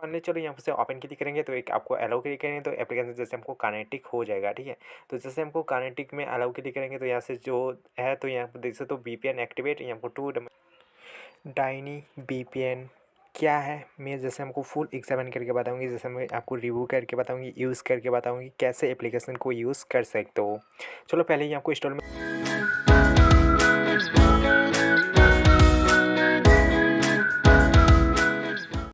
Finally चलो यहाँ से ओपन क्लिक करेंगे तो एक आपको अलाउ क्लिक करेंगे तो एप्लीकेशन जैसे हमको कानेटिक हो जाएगा, ठीक है। तो जैसे हमको कानेटिक में अलाउ क्लिक करेंगे तो यहाँ से जो है तो यहाँ पर देख सकते हो वीपीएन एक्टिवेट, यहाँ पर टू डाइनी वीपीएन क्या है, मैं जैसे हमको फुल एग्जामिन करके बताऊंगी, जैसे मैं आपको रिव्यू करके बताऊंगी, यूज़ करके बताऊंगी कैसे एप्लीकेशन को यूज़ कर सकते हो। चलो पहले ही आपको इंस्टॉल में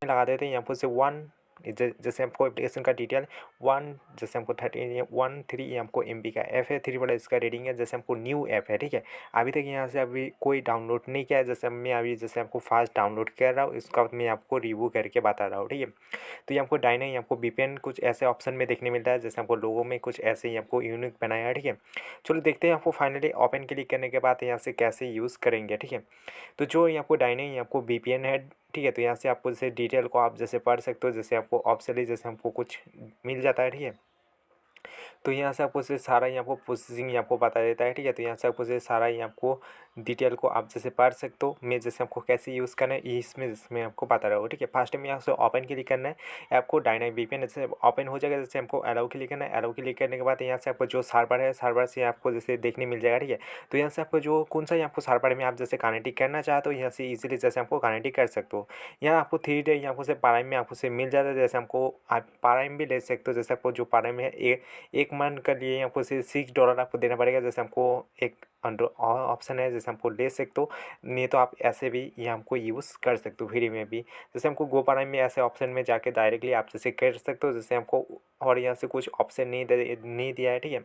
लगा देते हैं। यहाँ पर से वन जैसे हमको एप्लीकेशन का डिटेल वन, जैसे हमको 13 ये हमको एमबी का ऐप है, 3 वाला इसका रेटिंग है, जैसे हमको न्यू ऐप है, ठीक है। अभी तक यहाँ से अभी कोई डाउनलोड नहीं किया है, जैसे मैं अभी जैसे आपको फास्ट डाउनलोड कर रहा हूँ, इसका मैं आपको रिव्यू करके बता रहा हूँ, ठीक है। तो ये हमको डायना ये हमको वीपीएन कुछ ऐसे ऑप्शन में देखने मिलता है, जैसे हमको लोगों में कुछ ऐसे ही हमको यूनिक बनाया है, ठीक है। चलो देखते हैं आपको फाइनली ओपन क्लिक करने के बाद यहाँ से कैसे यूज़ करेंगे, ठीक है। तो जो ये आपको डायना ये आपको वीपीएन है, ठीक है। तो यहाँ से आपको जैसे डिटेल को आप जैसे पढ़ सकते हो, जैसे आपको ऑप्शनली जैसे हमको कुछ मिल जाता है, ठीक है। तो यहाँ से आपको से सारा ही आपको प्रोसेसिंग ही आपको बता देता है, ठीक है। तो यहाँ से आपको से सारा ही आपको डिटेल को आप जैसे पढ़ सकते हो, मैं जैसे आपको कैसे यूज़ करना है ये इसमें जिसमें आपको बता रहा हूँ, ठीक है। फर्स्ट टाइम यहाँ से ओपन क्लिक करना है, आपको डायनामिक वीपीएन जैसे ओपन हो जाएगा, जैसे हमको अलाउ क्लिक करना है, अलाउ क्लिक करने के बाद यहाँ से आपको जो सर्वर है सर्वर से आपको जैसे देखने मिल जाएगा, ठीक है। तो यहाँ से आपको जो कौन सा आपको सर्वर में आप जैसे कनेक्टिंग करना चाहते हो, यहाँ से ईजिली जैसे आपको कनेक्टिंग कर सकते हो। यहाँ आपको 3 डे यहाँ से प्राइम में आपको से मिल जाता है, जैसे हमको आप प्राइम भी ले सकते हो, जैसे आपको जो प्राइम है एक मंथ के लिए आपको से $6 आपको देना पड़ेगा, जैसे हमको एक ऑप्शन है जैसे हमको ले सकते हो, नहीं तो आप ऐसे भी ये हमको यूज़ कर सकते हो फ्री में भी। जैसे हमको गो प्राइम में ऐसे ऑप्शन में जाके डायरेक्टली आप जैसे कर सकते हो, जैसे हमको और यहाँ से कुछ ऑप्शन नहीं दिया है, ठीक है।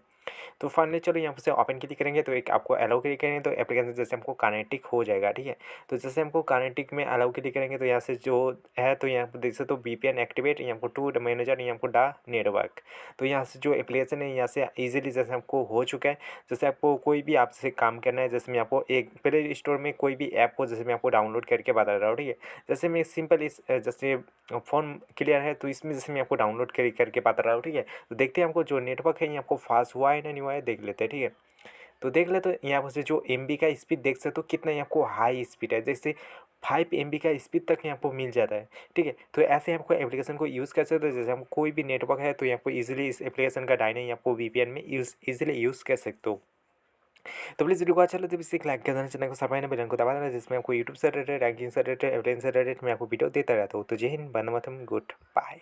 तो फाइनली चलो यहाँ से ओपन क्लिक करेंगे तो एक आपको अलाउ क्लिक करेंगे तो एप्लीकेशन जैसे हमको कानेटिक हो जाएगा, ठीक है। तो जैसे हमको कानेटिक में अलाउ क्लिक करेंगे तो यहाँ से जो है तो यहाँ पर देख सकते हो वीपीएन एक्टिवेट, यहाँ पर टू मैनेजर, यहाँ पर डा नेटवर्क। तो यहाँ से जो एप्लीकेशन है यहाँ से ईजिली जैसे हमको हो चुका है। जैसे आपको कोई भी आपसे काम करना है, जैसे मैं आपको एक प्ले स्टोर में कोई भी ऐप हो जैसे मैं आपको डाउनलोड करके बता रहा हूँ, ठीक है। जैसे मैं सिंपल इस जैसे फ़ोन क्लियर है तो इसमें जैसे मैं आपको डाउनलोड करके बता रहा हूँ, ठीक है। तो देखते हैं हमको जो नेटवर्क है ये आपको फास्ट हुआ है ना नहीं हुआ है, देख लेते हैं, ठीक है। तो देख ले तो यहाँ पर से जो एमबी का स्पीड देख सकते हो कितना यहाँ आपको हाई स्पीड है, जैसे 5 MB का स्पीड तक यहाँ आपको मिल जाता है, ठीक है। तो ऐसे आपको एप्लीकेशन को यूज़ कर सकते हो, जैसे हम कोई भी नेटवर्क है तो यहाँ आपको ईजिली इस एप्लीकेशन का डायना आपको वीपीएन में ईजिली यूज़ कर सकते हो। तो प्लीज़ वीडियो को अच्छा लगे तो इसे लाइक कर देना, चैनल को सब्सक्राइब बेल को दबा देना, जिसमें आपको यूट्यूब से रिलेटेड रैंकिंग से रिलेटेड एविडेंस से रिलेटेड मैं आपको वीडियो देता रहता हूँ। तो जय हिंद, वंदे मातरम, गुड बाय।